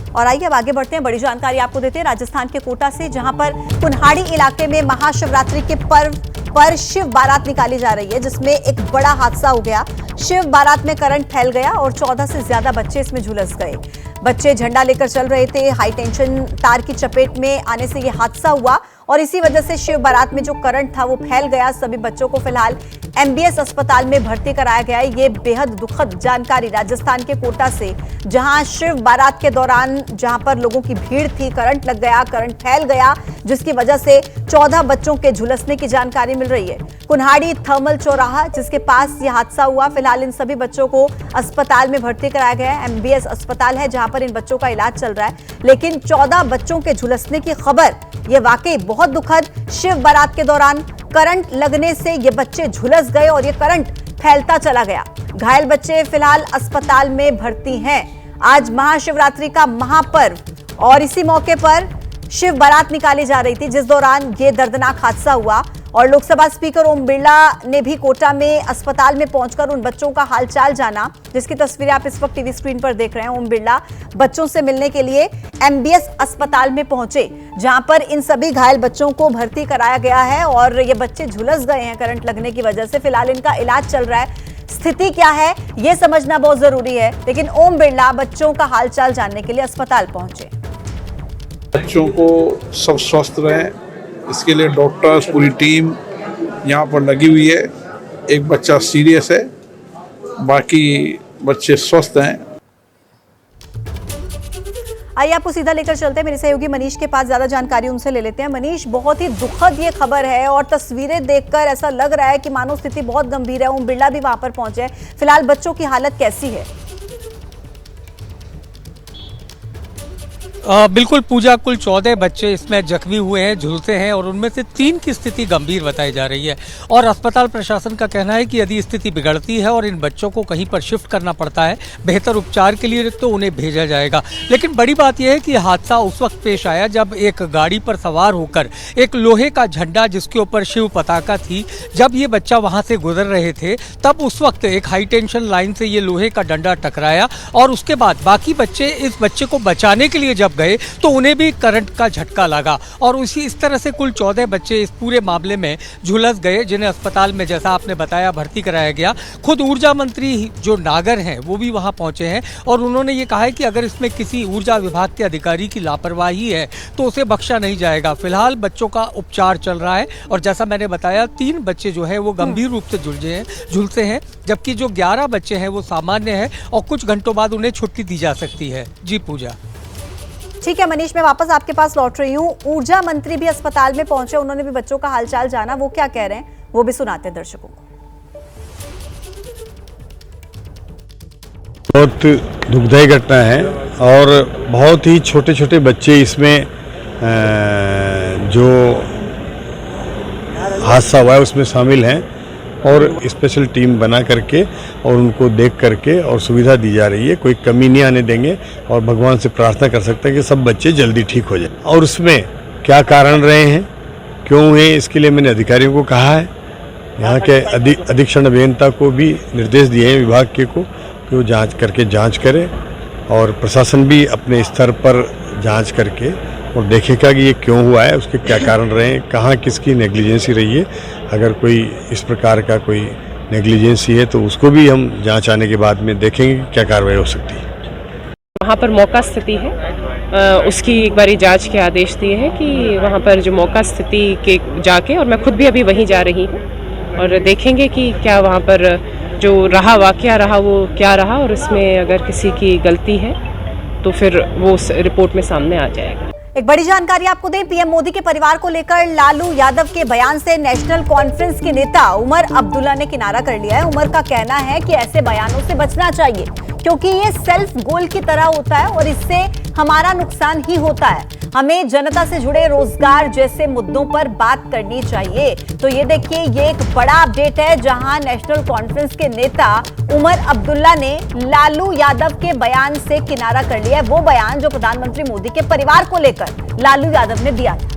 और आइए अब आगे बढ़ते हैं, बड़ी जानकारी आपको देते हैं राजस्थान के कोटा से, जहां पर कुन्हाड़ी इलाके में महाशिवरात्रि के पर्व पर शिव बारात निकाली जा रही है, जिसमें एक बड़ा हादसा हो गया। शिव बारात में करंट फैल गया और 14 से ज्यादा बच्चे इसमें झुलस गए। बच्चे झंडा लेकर चल रहे थे, हाई टेंशन तार की चपेट में आने से यह हादसा हुआ और इसी वजह से शिव बारात में जो करंट था वो फैल गया। सभी बच्चों को फिलहाल MBS अस्पताल में भर्ती कराया गया है। ये बेहद दुखद जानकारी राजस्थान के कोटा से, जहां शिव बारात के दौरान जहां पर लोगों की भीड़ थी, करंट लग गया, करंट फैल गया, जिसकी वजह से 14 बच्चों के झुलसने की जानकारी मिल रही है। कुन्हाड़ी थर्मल चौराहा जिसके पास यह हादसा हुआ, फिलहाल इन सभी बच्चों को अस्पताल में भर्ती कराया गया है। MBS अस्पताल है जहां पर इन बच्चों का इलाज चल रहा है, लेकिन 14 बच्चों के झुलसने की खबर ये वाकई बहुत दुखद। शिव बारात के दौरान करंट लगने से ये बच्चे झुलस गए और ये करंट फैलता चला गया। घायल बच्चे फिलहाल अस्पताल में भर्ती हैं। आज महाशिवरात्रि का महापर्व और इसी मौके पर शिव बारात निकाली जा रही थी, जिस दौरान ये दर्दनाक हादसा हुआ और लोकसभा स्पीकर ओम बिरला ने भी कोटा में अस्पताल में पहुंचकर उन बच्चों का हालचाल जाना, जिसकी तस्वीरें आप इस वक्त टीवी स्क्रीन पर देख रहे हैं। ओम बिरला बच्चों से मिलने के लिए MBS अस्पताल में पहुंचे, जहां पर इन सभी घायल बच्चों को भर्ती कराया गया है और ये बच्चे झुलस गए हैं करंट लगने की वजह से। फिलहाल इनका इलाज चल रहा है। स्थिति क्या है ये समझना बहुत जरूरी है, लेकिन ओम बिरला बच्चों का हालचाल जानने के लिए अस्पताल पहुंचे। बच्चों को सब स्वस्थ रहें, इसके लिए डॉक्टर्स पूरी टीम यहाँ पर लगी हुई है। एक बच्चा सीरियस है, बाकी बच्चे स्वस्थ हैं। आइए आपको सीधा लेकर चलते हैं मेरे सहयोगी मनीष के पास, ज्यादा जानकारी उनसे ले लेते हैं। मनीष, बहुत ही दुखद ये खबर है और तस्वीरें देखकर ऐसा लग रहा है कि मानो स्थिति बहुत गंभीर है। ओम बिरला भी वहां पर पहुंचे। फिलहाल बच्चों की हालत कैसी है? बिल्कुल पूजा, कुल 14 बच्चे इसमें जख्मी हुए हैं, झुलसे हैं और उनमें से 3 की स्थिति गंभीर बताई जा रही है और अस्पताल प्रशासन का कहना है कि यदि स्थिति बिगड़ती है और इन बच्चों को कहीं पर शिफ्ट करना पड़ता है बेहतर उपचार के लिए, तो उन्हें भेजा जाएगा। लेकिन बड़ी बात यह है कि हादसा उस वक्त पेश आया जब एक गाड़ी पर सवार होकर एक लोहे का झंडा जिसके ऊपर शिव पताका थी, जब ये बच्चा वहां से गुजर रहे थे, तब उस वक्त एक हाई टेंशन लाइन से ये लोहे का डंडा टकराया और उसके बाद बाकी बच्चे इस बच्चे को बचाने के लिए जब गए तो उन्हें भी करंट का झटका लगा और इस तरह से कुल 14 बच्चे इस पूरे मामले में झुलस गए, जिन्हें अस्पताल में जैसा आपने बताया भर्ती कराया गया। खुद ऊर्जा मंत्री जो नागर हैं वो भी वहां पहुंचे हैं और उन्होंने ये कहा है कि अगर इसमें किसी ऊर्जा विभाग के अधिकारी की लापरवाही है तो उसे बख्शा नहीं जाएगा। फिलहाल बच्चों का उपचार चल रहा है और जैसा मैंने बताया 3 बच्चे जो है वो गंभीर रूप से झुलसे हैं, जबकि जो 11 बच्चे हैं वो सामान्य है और कुछ घंटों बाद उन्हें छुट्टी दी जा सकती है। जी पूजा। ठीक है मनीष, मैं वापस आपके पास लौट रही हूँ। ऊर्जा मंत्री भी अस्पताल में पहुंचे, उन्होंने भी बच्चों का हालचाल जाना, वो क्या कह रहे हैं वो भी सुनाते हैं दर्शकों को। बहुत दुखदायी घटना है और बहुत ही छोटे छोटे बच्चे इसमें जो हादसा हुआ है उसमें शामिल हैं और स्पेशल टीम बना करके और उनको देख करके और सुविधा दी जा रही है। कोई कमी नहीं आने देंगे और भगवान से प्रार्थना कर सकते हैं कि सब बच्चे जल्दी ठीक हो जाए। और उसमें क्या कारण रहे हैं, क्यों हुए, इसके लिए मैंने अधिकारियों को कहा है, यहाँ के अधीक्षण अभियंता को भी निर्देश दिए हैं विभाग के को कि वो जाँच करें और प्रशासन भी अपने स्तर पर जाँच करके और देखेगा कि ये क्यों हुआ है, उसके क्या कारण रहे हैं, कहाँ किसकी नेग्लिजेंसी रही है। अगर कोई इस प्रकार का कोई नेग्लिजेंसी है तो उसको भी हम जांच आने के बाद में देखेंगे क्या कार्रवाई हो सकती है। वहाँ पर मौका स्थिति है, उसकी एक बारी जांच के आदेश दिए हैं कि वहाँ पर जो मौका स्थिति के जाके, और मैं खुद भी अभी वहीं जा रही हूँ और देखेंगे कि क्या वहाँ पर जो रहा वाकया रहा वो क्या रहा और इसमें अगर किसी की गलती है तो फिर वो उस रिपोर्ट में सामने आ जाएगा। एक बड़ी जानकारी आपको दें, पीएम मोदी के परिवार को लेकर लालू यादव के बयान से नेशनल कॉन्फ्रेंस के नेता उमर अब्दुल्ला ने किनारा कर लिया है। उमर का कहना है कि ऐसे बयानों से बचना चाहिए क्योंकि ये सेल्फ गोल की तरह होता है और इससे हमारा नुकसान ही होता है। हमें जनता से जुड़े रोजगार जैसे मुद्दों पर बात करनी चाहिए। तो ये देखिए, ये एक बड़ा अपडेट है जहां नेशनल कॉन्फ्रेंस के नेता उमर अब्दुल्ला ने लालू यादव के बयान से किनारा कर लिया है। वो बयान जो प्रधानमंत्री मोदी के परिवार को लेकर लालू यादव ने दिया था।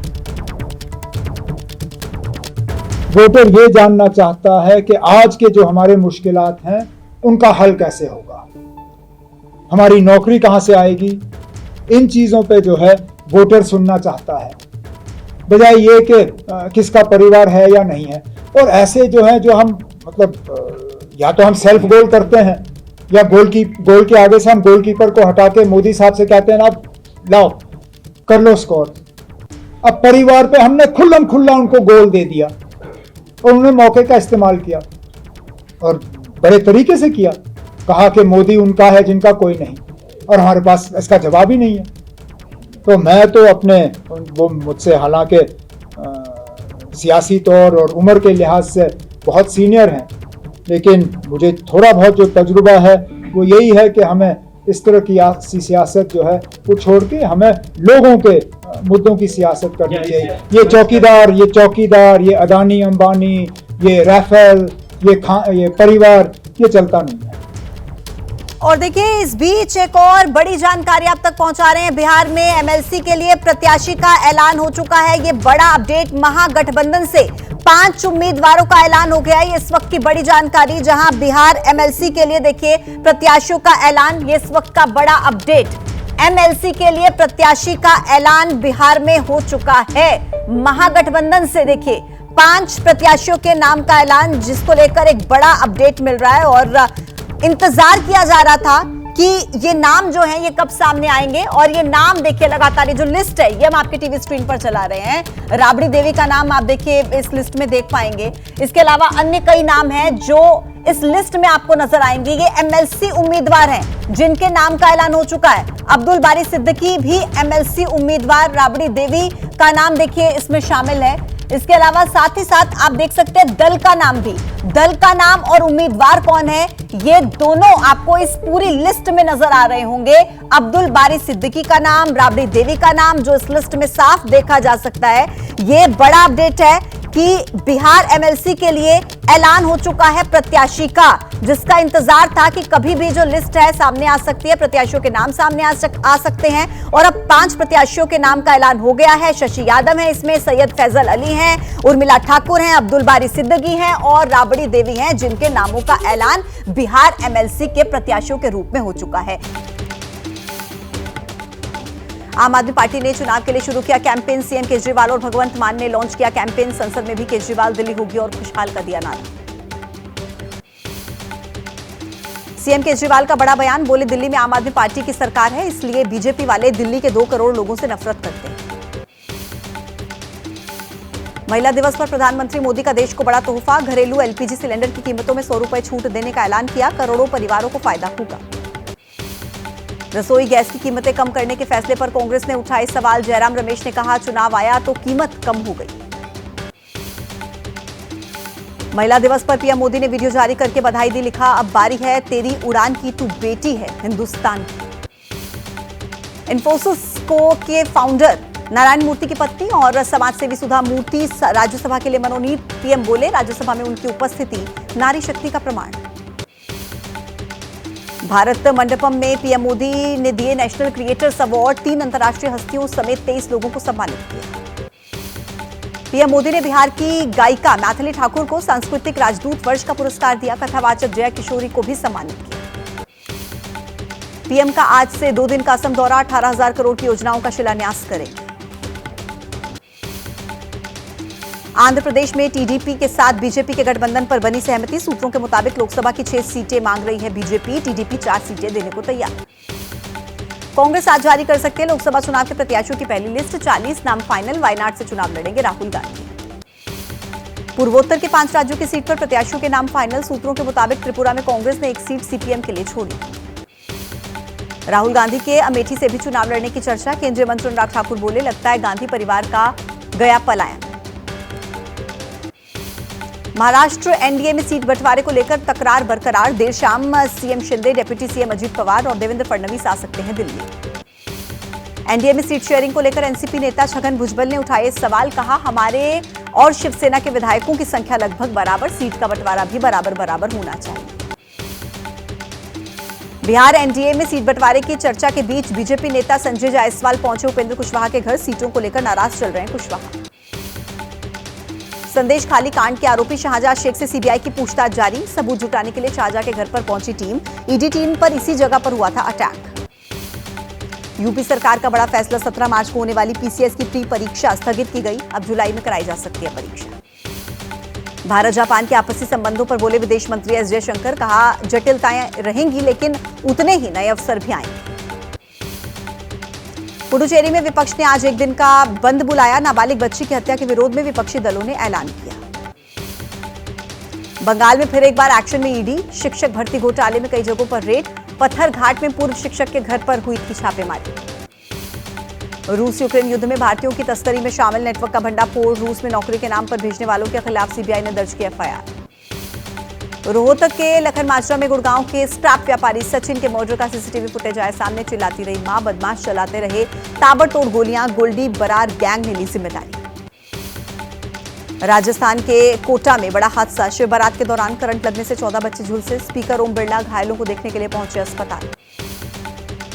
वोटर ये जानना चाहता है कि आज के जो हमारे मुश्किलात हैं उनका हल कैसे होगा, हमारी नौकरी कहां से आएगी, इन चीज़ों पे जो है वोटर सुनना चाहता है, बजाय ये कि किसका परिवार है या नहीं है। और ऐसे जो है जो हम मतलब या तो हम सेल्फ गोल करते हैं या गोल के आगे से हम गोलकीपर को हटा के मोदी साहब से कहते हैं ना अब लाओ कर लो स्कोर। अब परिवार पे हमने खुल्लम खुल्ला उनको गोल दे दिया और उन्होंने मौके का इस्तेमाल किया और बड़े तरीके से किया, कहा कि मोदी उनका है जिनका कोई नहीं, और हमारे पास इसका जवाब ही नहीं है। तो मैं तो अपने वो मुझसे हालांकि सियासी तौर और उम्र के लिहाज से बहुत सीनियर हैं, लेकिन मुझे थोड़ा बहुत जो तजुर्बा है वो यही है कि हमें इस तरह की सियासत जो है वो छोड़ के हमें लोगों के मुद्दों की सियासत करनी चाहिए। ये चौकीदार, ये अदानी अंबानी, ये राफेल, ये परिवार, ये चलता नहीं है। और देखिए इस बीच एक और बड़ी जानकारी आप तक पहुंचा रहे हैं। बिहार में एमएलसी के लिए प्रत्याशी का ऐलान हो चुका है। ये बड़ा अपडेट, महागठबंधन से 5 उम्मीदवारों का ऐलान हो गया है। इस वक्त की बड़ी जानकारी, जहां बिहार एमएलसी के लिए देखिए प्रत्याशियों का ऐलान, ये इस वक्त का बड़ा अपडेट। एमएलसी के लिए प्रत्याशी का ऐलान बिहार में हो चुका है। महागठबंधन से देखिए 5 प्रत्याशियों के नाम का ऐलान, जिसको लेकर एक बड़ा अपडेट मिल रहा है और इंतजार किया जा रहा था कि ये नाम जो हैं ये कब सामने आएंगे। और ये नाम देखिए लगातार, ये जो लिस्ट है ये हम आपके टीवी स्क्रीन पर चला रहे हैं। राबड़ी देवी का नाम आप देखिए इस लिस्ट में देख पाएंगे। इसके अलावा अन्य कई नाम हैं जो इस लिस्ट में आपको नजर आएंगे। ये एमएलसी उम्मीदवार हैं जिनके नाम का ऐलान हो चुका है। अब्दुल बारी सिद्दीकी भी एमएलसी उम्मीदवार, राबड़ी देवी का नाम देखिए इसमें शामिल है। इसके अलावा साथ ही साथ आप देख सकते हैं दल का नाम भी, दल का नाम और उम्मीदवार कौन है ये दोनों आपको इस पूरी लिस्ट में नजर आ रहे होंगे। अब्दुल बारी सिद्दीकी का नाम, राबड़ी देवी का नाम जो इस लिस्ट में साफ देखा जा सकता है। ये बड़ा अपडेट है कि बिहार एमएलसी के लिए ऐलान हो चुका है प्रत्याशी का, जिसका इंतजार था कि कभी भी जो लिस्ट है सामने आ सकती है, प्रत्याशियों के नाम सामने आ सकते हैं। और अब 5 प्रत्याशियों के नाम का ऐलान हो गया है। शशि यादव है इसमें, सैयद फैजल अली हैं, उर्मिला ठाकुर हैं, अब्दुल बारी सिद्दीकी हैं और राबड़ी देवी हैं, जिनके नामों का ऐलान बिहार एमएलसी के प्रत्याशियों के रूप में हो चुका है। आम आदमी पार्टी ने चुनाव के लिए शुरू किया कैंपेन। सीएम केजरीवाल और भगवंत मान ने लॉन्च किया कैंपेन। संसद में भी केजरीवाल दिल्ली होगी और खुशहाल का दिया नारा। सीएम केजरीवाल का बड़ा बयान, बोले दिल्ली में आम आदमी पार्टी की सरकार है, इसलिए बीजेपी वाले दिल्ली के 2 करोड़ लोगों से नफरत करते हैं। महिला दिवस पर प्रधानमंत्री मोदी का देश को बड़ा तोहफा, घरेलू एलपीजी सिलेंडर की कीमतों में 100 रुपए छूट देने का ऐलान किया, करोड़ों परिवारों को फायदा होगा। रसोई गैस की कीमतें कम करने के फैसले पर कांग्रेस ने उठाए सवाल, जयराम रमेश ने कहा चुनाव आया तो कीमत कम हो गई। महिला दिवस पर पीएम मोदी ने वीडियो जारी करके बधाई दी, लिखा अब बारी है तेरी उड़ान की, तू बेटी है हिंदुस्तान की। इन्फोसिस के फाउंडर नारायण मूर्ति की पत्नी और समाजसेवी सुधा मूर्ति राज्यसभा के लिए मनोनीत। पीएम बोले राज्यसभा में उनकी उपस्थिति नारी शक्ति का प्रमाण। भारत मंडपम में पीएम मोदी ने दिए नेशनल क्रिएटर्स अवार्ड, 3 अंतर्राष्ट्रीय हस्तियों समेत 23 लोगों को सम्मानित किया। पीएम मोदी ने बिहार की गायिका मैथिली ठाकुर को सांस्कृतिक राजदूत वर्ष का पुरस्कार दिया, कथावाचक जया किशोरी को भी सम्मानित किया। पीएम का आज से 2 दिन का असम दौरा, 18,000 करोड़ की योजनाओं का शिलान्यास करेंगे। आंध्र प्रदेश में टीडीपी के साथ बीजेपी के गठबंधन पर बनी सहमति, सूत्रों के मुताबिक लोकसभा की 6 सीटें मांग रही है बीजेपी, टीडीपी 4 सीटें देने को तैयार। कांग्रेस आज जारी कर सकती है लोकसभा चुनाव के प्रत्याशियों की पहली लिस्ट, 40 नाम फाइनल। वायनाड से चुनाव लड़ेंगे राहुल गांधी। पूर्वोत्तर के 5 राज्यों की सीट पर प्रत्याशियों के नाम फाइनल, सूत्रों के मुताबिक त्रिपुरा में कांग्रेस ने 1 सीट सीपीएम के लिए छोड़ी। राहुल गांधी के अमेठी से भी चुनाव लड़ने की चर्चा, केंद्रीय मंत्री अनुराग ठाकुर बोले लगता है गांधी परिवार का गया पलायन। महाराष्ट्र एनडीए में सीट बंटवारे को लेकर तकरार बरकरार, देर शाम CM Shinde, deputy CM Ajit Pawar और देवेंद्र फडणवीस आ सकते हैं दिल्ली। एनडीए में सीट शेयरिंग को लेकर एनसीपी नेता छगन भुजबल ने उठाए सवाल, कहा हमारे और शिवसेना के विधायकों की संख्या लगभग बराबर, सीट का बंटवारा भी बराबर होना चाहिए। बिहार एनडीए में सीट बंटवारे की चर्चा के बीच बीजेपी नेता संजय जायसवाल पहुंचे उपेंद्र कुशवाहा के घर, सीटों को लेकर नाराज चल रहे हैं कुशवाहा। संदेश खाली कांड के आरोपी शाहजहां शेख से सीबीआई की पूछताछ जारी, सबूत जुटाने के लिए शाहजहां के घर पर पहुंची टीम, ईडी टीम पर इसी जगह पर हुआ था अटैक। यूपी सरकार का बड़ा फैसला, 17 मार्च को होने वाली पीसीएस की प्री परीक्षा स्थगित की गई। अब जुलाई में कराई जा सकती है परीक्षा। भारत जापान के आपसी संबंधों पर बोले विदेश मंत्री एस जयशंकर, कहा जटिलताएं रहेंगी लेकिन उतने ही नए अवसर भी आएंगे। पुडुचेरी में विपक्ष ने आज एक दिन का बंद बुलाया। नाबालिग बच्ची की हत्या के विरोध में विपक्षी दलों ने ऐलान किया। बंगाल में फिर एक बार एक्शन में ईडी, शिक्षक भर्ती घोटाले में कई जगहों पर रेड। पत्थर घाट में पूर्व शिक्षक के घर पर हुई थी छापेमारी। रूस यूक्रेन युद्ध में भारतीयों की तस्करी में शामिल नेटवर्क का भंडाफोड़, रूस में नौकरी के नाम पर भेजने वालों के खिलाफ सीबीआई ने दर्ज किया एफआईआर। रोहतक के लखनमाजरा में गुड़गांव के स्क्रैप व्यापारी सचिन के मर्डर का सीसीटीवी फुटेज आया सामने। चिल्लाती रही मां, बदमाश चलाते रहे ताबड़तोड़ गोलियां, गोल्डी बरार गैंग ने ली जिम्मेदारी। राजस्थान के कोटा में बड़ा हादसा, शिव बारात के दौरान करंट लगने से 14 बच्चे झुलसे। स्पीकर ओम बिरला घायलों को देखने के लिए पहुंचे अस्पताल।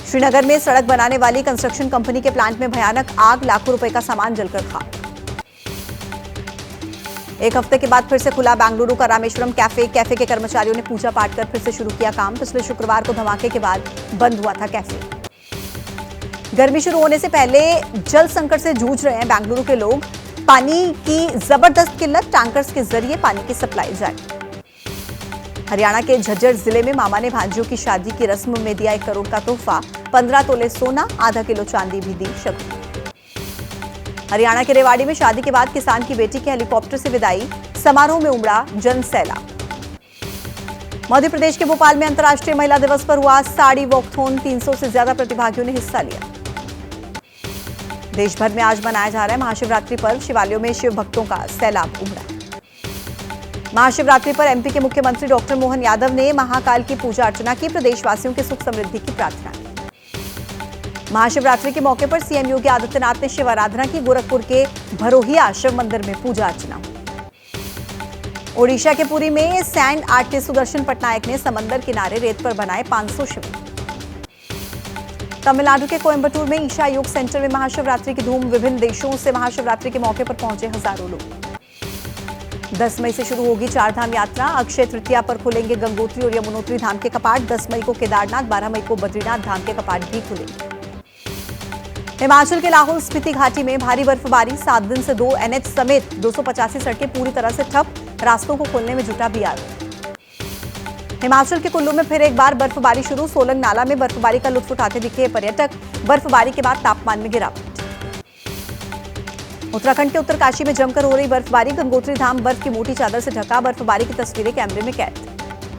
श्रीनगर में सड़क बनाने वाली कंस्ट्रक्शन कंपनी के प्लांट में भयानक आग, लाखों रुपए का सामान जलकर खाक। एक हफ्ते के बाद फिर से खुला बेंगलुरु का रामेश्वरम कैफे के कर्मचारियों ने पूजा पाठ कर फिर से शुरू किया काम। पिछले शुक्रवार को धमाके के बाद बंद हुआ था कैफे। गर्मी शुरू होने से पहले जल संकट से जूझ रहे हैं बेंगलुरु के लोग। पानी की जबरदस्त किल्लत, टैंकर्स के जरिए पानी की सप्लाई जारी। हरियाणा के झज्जर जिले में मामा ने भांजियों की शादी की रस्म में दिया 1 करोड़ का तोहफा, 15 तोले सोना, आधा किलो चांदी भी दी शगुन। हरियाणा के रेवाड़ी में शादी के बाद किसान की बेटी की हेलीकॉप्टर से विदाई, समारोह में उमड़ा जन सैलाब। मध्य प्रदेश के भोपाल में अंतर्राष्ट्रीय महिला दिवस पर हुआ साड़ी वॉकथॉन, 300 से ज्यादा प्रतिभागियों ने हिस्सा लिया। देश भर में आज मनाया जा रहा है महाशिवरात्रि पर्व, शिवालयों में शिव भक्तों का सैलाब उमड़ा। महाशिवरात्रि पर एमपी के मुख्यमंत्री डॉक्टर मोहन यादव ने महाकाल की पूजा अर्चना की, प्रदेशवासियों के सुख समृद्धि की प्रार्थना की। महाशिवरात्रि के मौके पर सीएम योगी आदित्यनाथ ने शिव आराधना की, गोरखपुर के भरोहिया शिव मंदिर में पूजा अर्चना। ओडिशा के पुरी में सैंड आर्टिस्ट सुदर्शन पटनायक ने समंदर किनारे रेत पर बनाए 500 शिव। तमिलनाडु के कोयम्बटूर में ईशा योग सेंटर में महाशिवरात्रि की धूम, विभिन्न देशों से महाशिवरात्रि के मौके पर पहुंचे हजारों लोग। 10 मई से शुरू होगी 4 धाम यात्रा, अक्षय तृतीया पर खुलेंगे गंगोत्री और यमुनोत्री धाम के कपाट। 10 मई को केदारनाथ, 12 मई को बद्रीनाथ धाम के कपाट भी खुलेंगे। हिमाचल के लाहौल स्पीति घाटी में भारी बर्फबारी, 7 दिन से 2 एनएच समेत 285 सड़कें पूरी तरह से ठप, रास्तों को खोलने में जुटा बीआरओ। हिमाचल के कुल्लू में फिर एक बार बर्फबारी शुरू, सोलंग नाला में बर्फबारी का लुत्फ उठाते दिखे पर्यटक। बर्फबारी के बाद तापमान में गिरावट। उत्तराखंड के उत्तरकाशी में जमकर हो रही बर्फबारी, गंगोत्री धाम बर्फ की मोटी चादर से ढका, बर्फबारी की तस्वीरें कैमरे में कैद।